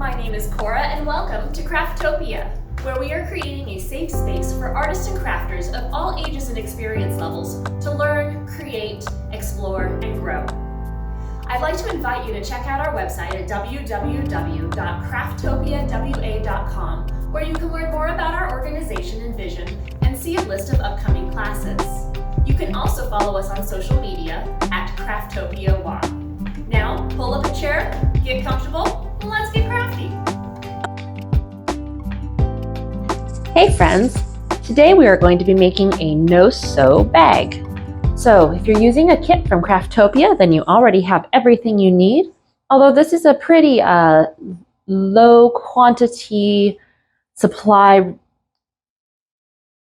My name is Cora and welcome to Craftopia, where we are creating a safe space for artists and crafters of all ages and experience levels to learn, create, explore, and grow. I'd like to invite you to check out our website at www.crafttopiawa.com, where you can learn more about our organization and vision and see a list of upcoming classes. You can also follow us on social media at CrafttopiaWA. Now, pull up a chair, get comfortable, and let's get crafty. Hey friends, today we are going to be making a no-sew bag. So if you're using a kit from Craftopia, then you already have everything you need. Although this is a pretty low quantity supply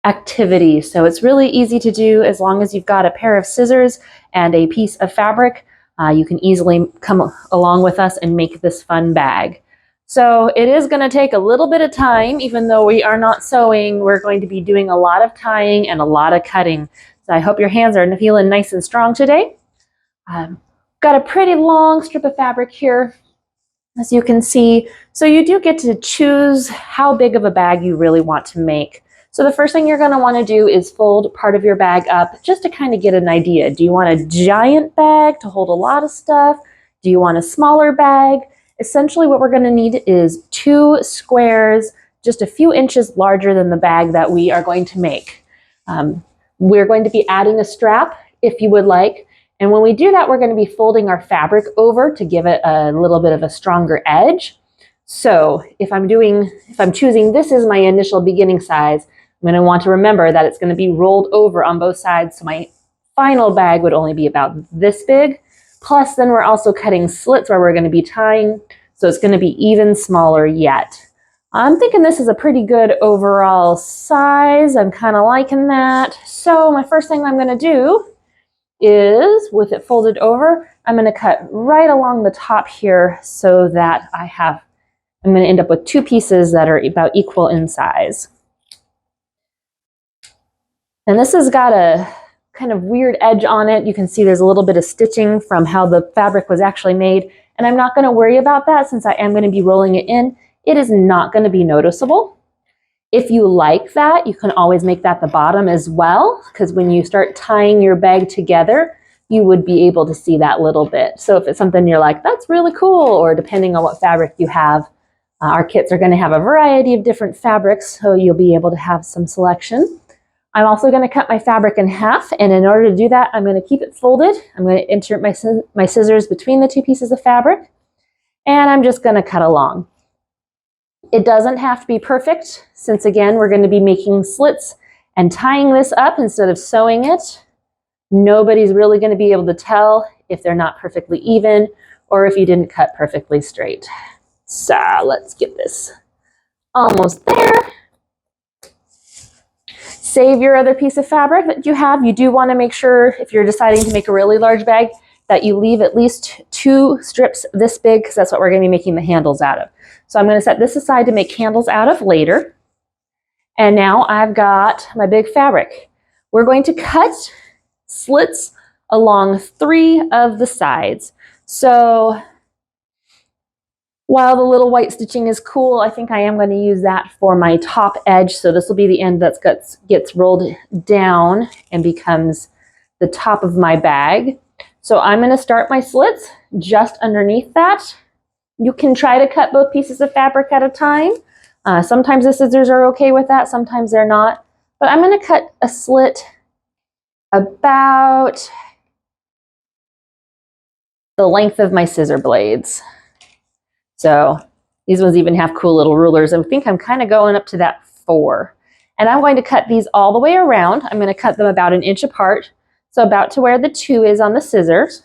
activity, so it's really easy to do as long as you've got a pair of scissors and a piece of fabric. You can easily come along with us and make this fun bag. So it is going to take a little bit of time. Even though we are not sewing, we're going to be doing a lot of tying and a lot of cutting. So I hope your hands are feeling nice and strong today. Got a pretty long strip of fabric here, as you can see. So you do get to choose how big of a bag you really want to make. So the first thing you're going to want to do is fold part of your bag up just to kind of get an idea. Do you want a giant bag to hold a lot of stuff? Do you want a smaller bag? Essentially what we're going to need is 2 squares just a few inches larger than the bag that we are going to make. We're going to be adding a strap if you would like. And when we do that, we're going to be folding our fabric over to give it a little bit of a stronger edge. So if I'm choosing this as my initial beginning size, I'm going to want to remember that it's going to be rolled over on both sides. So my final bag would only be about this big. Plus then we're also cutting slits where we're going to be tying. So it's going to be even smaller yet. I'm thinking this is a pretty good overall size. I'm kind of liking that. So my first thing I'm going to do is, with it folded over, I'm going to cut right along the top here so that I'm going to end up with 2 pieces that are about equal in size. And this has got a kind of weird edge on it. You can see there's a little bit of stitching from how the fabric was actually made. And I'm not going to worry about that since I am going to be rolling it in. It is not going to be noticeable. If you like that, you can always make that the bottom as well, because when you start tying your bag together, you would be able to see that little bit. So if it's something you're like, that's really cool, or depending on what fabric you have, our kits are going to have a variety of different fabrics, so you'll be able to have some selection. I'm also going to cut my fabric in half, and in order to do that, I'm going to keep it folded. I'm going to insert my scissors between the 2 pieces of fabric, and I'm just going to cut along. It doesn't have to be perfect, since again, we're going to be making slits and tying this up instead of sewing it. Nobody's really going to be able to tell if they're not perfectly even or if you didn't cut perfectly straight. So let's get this almost there. Save your other piece of fabric that you have. You do want to make sure, if you're deciding to make a really large bag, that you leave at least 2 strips this big, because that's what we're going to be making the handles out of. So I'm going to set this aside to make handles out of later. And now I've got my big fabric. We're going to cut slits along 3 of the sides. So while the little white stitching is cool, I think I am going to use that for my top edge. So this will be the end that gets rolled down and becomes the top of my bag. So I'm going to start my slits just underneath that. You can try to cut both pieces of fabric at a time. Sometimes the scissors are okay with that, sometimes they're not. But I'm going to cut a slit about the length of my scissor blades. So these ones even have cool little rulers. I think I'm kind of going up to that 4. And I'm going to cut these all the way around. I'm going to cut them about 1 inch apart. So about to where the 2 is on the scissors.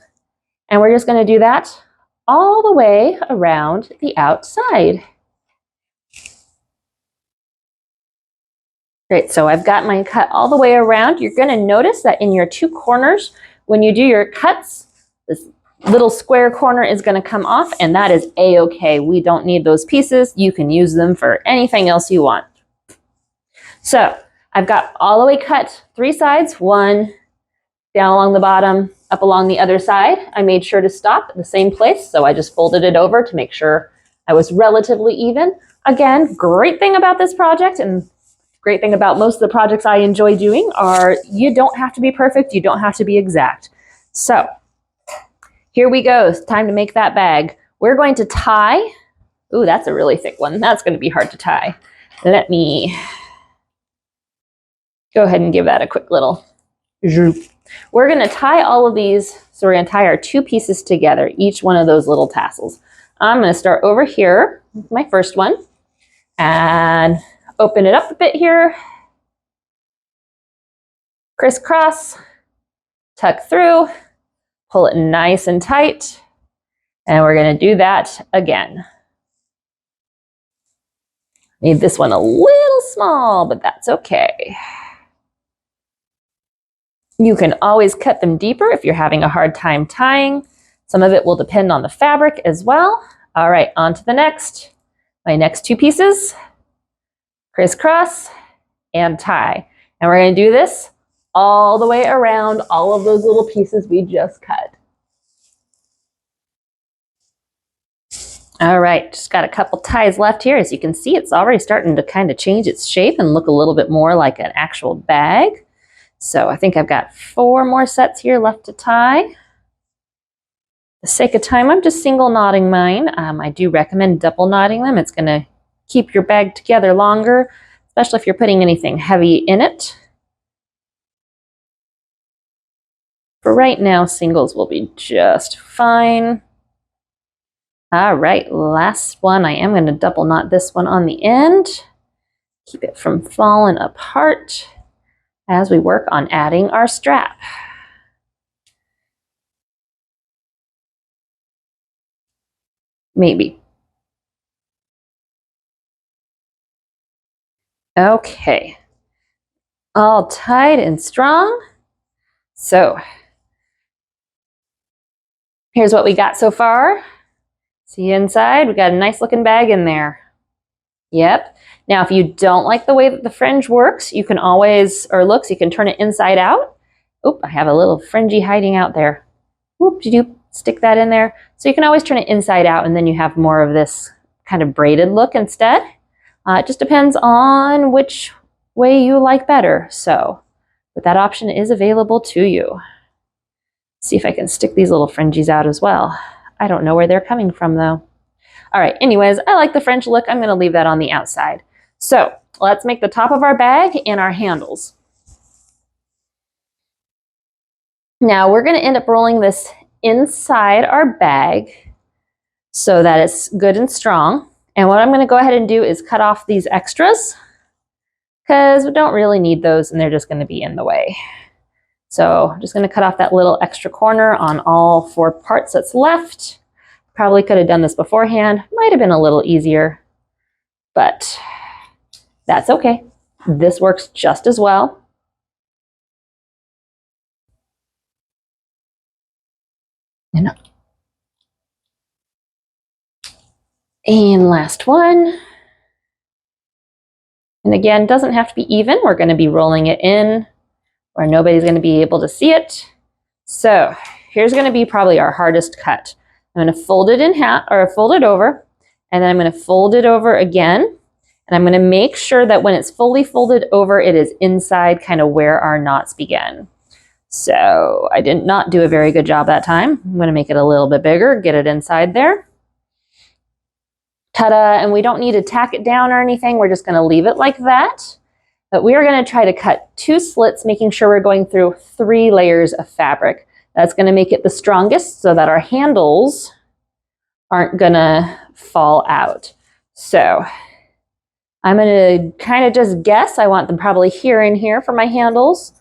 And we're just going to do that all the way around the outside. Great, so I've got mine cut all the way around. You're going to notice that in your 2 corners, when you do your cuts, this little square corner is going to come off, and that is a-okay. We don't need those pieces. You can use them for anything else you want. So I've got all the way cut 3 sides, 1 down along the bottom, up along the other side. I made sure to stop at the same place, so I just folded it over to make sure I was relatively even. Again, great thing about this project and great thing about most of the projects I enjoy doing are you don't have to be perfect, you don't have to be exact. So here we go, it's time to make that bag. We're going to tie, ooh, that's a really thick one. That's gonna be hard to tie. Let me go ahead and give that a quick little zoop. We're gonna tie all of these, so we're gonna tie our 2 pieces together, each one of those little tassels. I'm gonna start over here with my first one and open it up a bit here. Crisscross, tuck through, pull it nice and tight, and we're gonna do that again. Made this one a little small, but that's okay. You can always cut them deeper if you're having a hard time tying. Some of it will depend on the fabric as well. All right, on to the next. My next 2 pieces, crisscross and tie. And we're gonna do this all the way around all of those little pieces we just cut. All right, just got a couple ties left here. As you can see, it's already starting to kind of change its shape and look a little bit more like an actual bag. So I think I've got 4 more sets here left to tie. For the sake of time, I'm just single knotting mine. I do recommend double knotting them. It's gonna keep your bag together longer, especially if you're putting anything heavy in it. For right now, singles will be just fine. All right, last one. I am gonna double knot this one on the end. Keep it from falling apart as we work on adding our strap. Maybe. Okay, all tied and strong. So here's what we got so far. See inside, we got a nice looking bag in there. Yep. Now, if you don't like the way that the fringe works, you can always, or looks, you can turn it inside out. Oop, I have a little fringy hiding out there. Whoop, did you stick that in there? So you can always turn it inside out and then you have more of this kind of braided look instead. It just depends on which way you like better. So, but that option is available to you. See if I can stick these little fringes out as well. I don't know where they're coming from though. All right, anyways, I like the French look. I'm gonna leave that on the outside. So let's make the top of our bag and our handles. Now we're gonna end up rolling this inside our bag so that it's good and strong. And what I'm gonna go ahead and do is cut off these extras because we don't really need those and they're just gonna be in the way. So I'm just gonna cut off that little extra corner on all 4 parts that's left. Probably could have done this beforehand. Might have been a little easier, but that's okay. This works just as well. And last one. And again, doesn't have to be even. We're going to be rolling it in where nobody's going to be able to see it. So here's going to be probably our hardest cut. I'm going to fold it in half, or fold it over, and then I'm going to fold it over again. And I'm going to make sure that when it's fully folded over, it is inside kind of where our knots begin. So I did not do a very good job that time. I'm going to make it a little bit bigger, get it inside there. Ta-da, and we don't need to tack it down or anything. We're just going to leave it like that. But we are going to try to cut 2 slits, making sure we're going through 3 layers of fabric. That's going to make it the strongest so that our handles aren't going to fall out. So I'm going to kind of just guess. I want them probably here and here for my handles.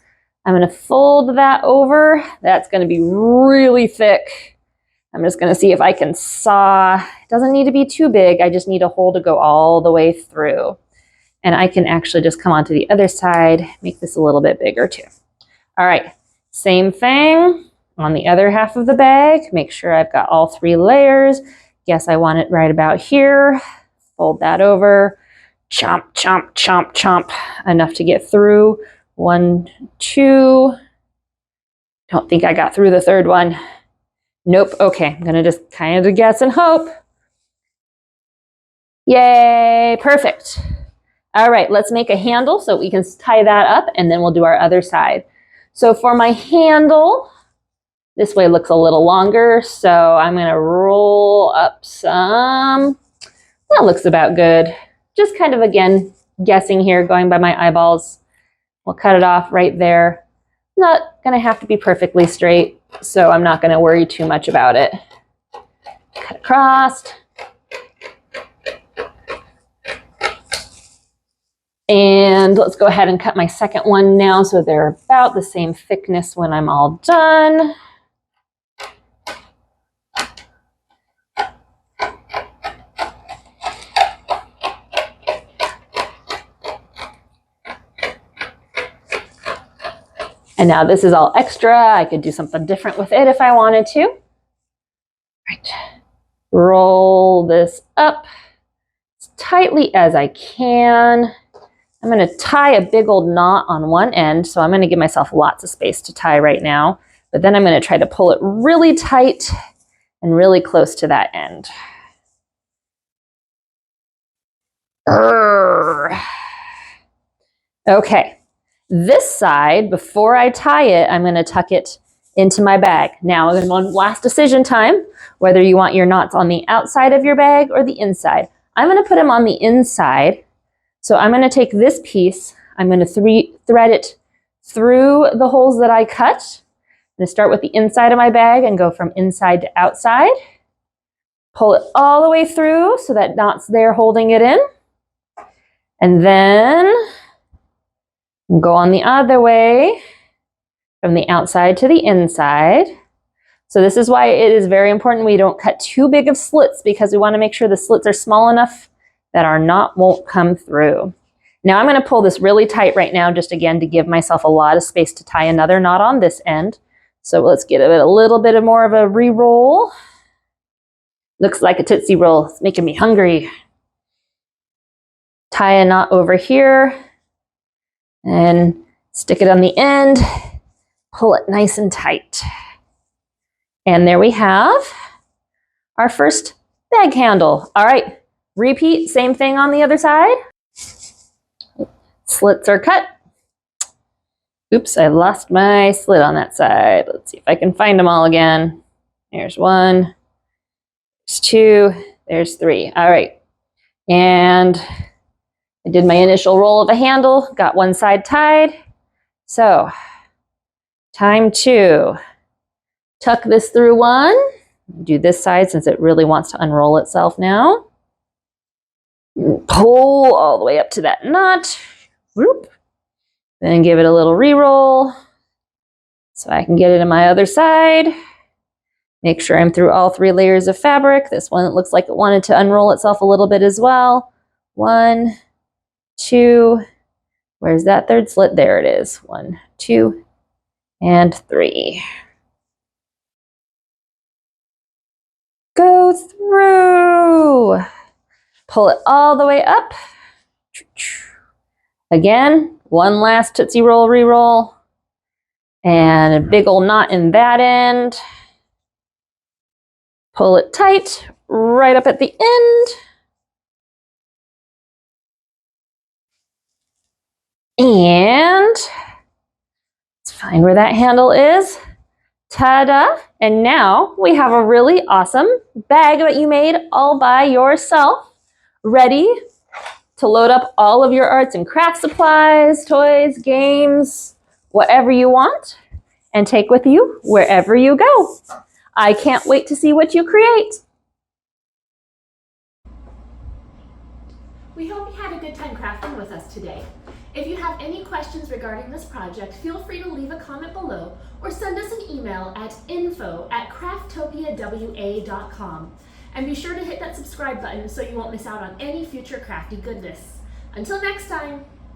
I'm going to fold that over. That's going to be really thick. I'm just going to see if I can saw. It doesn't need to be too big. I just need a hole to go all the way through. And I can actually just come onto the other side, make this a little bit bigger too. All right, same thing on the other half of the bag. Make sure I've got all 3 layers. Guess I want it right about here. Fold that over. Chomp, chomp, chomp, chomp. Enough to get through. 1, 2. Don't think I got through the 3rd one. Nope. Okay, I'm gonna just kind of guess and hope. Yay, perfect. All right, let's make a handle so we can tie that up and then we'll do our other side. So for my handle, this way looks a little longer, so I'm gonna roll up some. That looks about good. Just kind of, again, guessing here, going by my eyeballs. We'll cut it off right there. Not gonna have to be perfectly straight, so I'm not gonna worry too much about it. Cut across. And let's go ahead and cut my second one now so they're about the same thickness when I'm all done. And now this is all extra. I could do something different with it if I wanted to. Right. Roll this up as tightly as I can. I'm going to tie a big old knot on one end, so I'm going to give myself lots of space to tie right now. But then I'm going to try to pull it really tight and really close to that end. Okay, this side, before I tie it, I'm going to tuck it into my bag. Now, one last decision time, whether you want your knots on the outside of your bag or the inside. I'm going to put them on the inside. So I'm going to take this piece, I'm going to thread it through the holes that I cut. I'm going to start with the inside of my bag and go from inside to outside. Pull it all the way through so that knot's there holding it in. And then go on the other way from the outside to the inside. So this is why it is very important we don't cut too big of slits, because we want to make sure the slits are small enough that our knot won't come through. Now I'm going to pull this really tight right now, just again to give myself a lot of space to tie another knot on this end. So let's get a little bit more of a re-roll. Looks like a Tootsie Roll. It's making me hungry. Tie a knot over here and stick it on the end. Pull it nice and tight. And there we have our first bag handle. All right. Repeat, same thing on the other side. Slits are cut. Oops, I lost my slit on that side. Let's see if I can find them all again. There's one, there's two, there's three. All right. And I did my initial roll of a handle, got one side tied. So, time to tuck this through one. Do this side since it really wants to unroll itself now. Pull all the way up to that knot. Whoop. Then give it a little re-roll so I can get it in my other side. Make sure I'm through all 3 layers of fabric. This one, it looks like it wanted to unroll itself a little bit as well. 1, 2, where's that third slit? There it is. 1, 2, and 3. Go through. Pull it all the way up. Again, one last Tootsie Roll re-roll. And a big old knot in that end. Pull it tight, right up at the end. And let's find where that handle is. Ta-da! And now we have a really awesome bag that you made all by yourself, ready to load up all of your arts and craft supplies, toys, games, whatever you want, and take with you wherever you go. I can't wait to see what you create. We hope you had a good time crafting with us today. If you have any questions regarding this project, feel free to leave a comment below or send us an email at info@crafttopiawa.com. And be sure to hit that subscribe button so you won't miss out on any future crafty goodness. Until next time!